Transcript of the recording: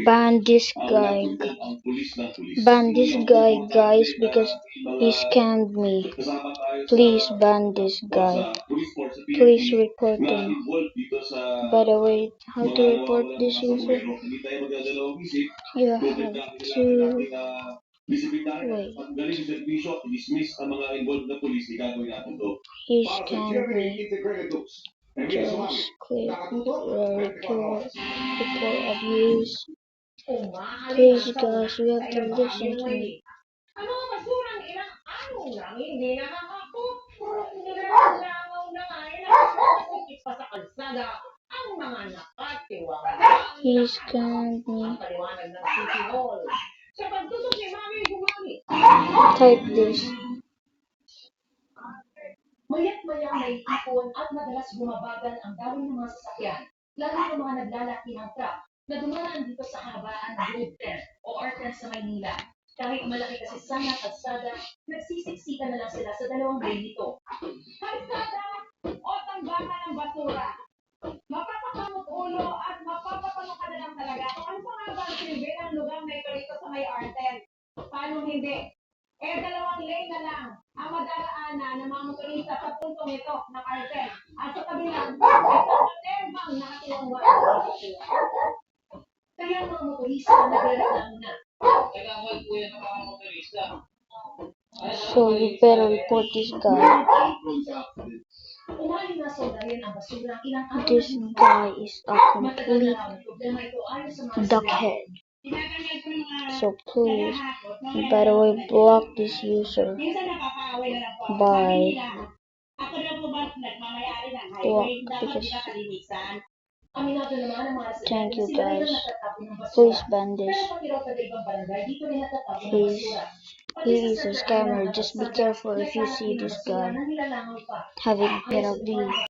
Ban this guy. Ban this guy, guys, because he scammed me. Please ban this guy. Please report him. By the way, how to report this user? You have to wait. He scammed me. Just click report abuse. Please guys, you have to listen to me. Ano ang basurang ilang araw lang, hindi nakakakot. Hindi nakakalaw na nga, nakakakit pa sa kalsada ang mga nakatiwang. He scammed me. Ang paliwanag ng City Hall. Sa pagtutok ni Mami gumamit. Type this. Mayat-maya may ipon at madalas bumabagal ang daloy ng mga sasakyan, lalo ng mga naglalakihang truck na dumaraan dito sa habaan ng Route 10 o R10 sa Maynila. Kahit malaki kasi sana kalsada, nagsisiksikan na lang sila sa dalawang lane nito. Kalsada o tambakan ng basura. Mapapakamot ulo at mapapakamot ka na lang talaga. Kung ano pa nga ba ang silbi ng lugar na ito rito sa may R10? Paano hindi? Dalawang lane na lang ang madaraanan ng mga motorista sa puntong ito ng R10. At sa kabilang, isang matembang nakatiwang wala. Kaya ang mga motorista nagrereklamo na. So you better report this guy. This guy is a complete duckhead. So please, by the way, block this user. Bye. Block because. Thank you guys. Please ban this. He is a scammer. Just be careful if you see this guy having penalty.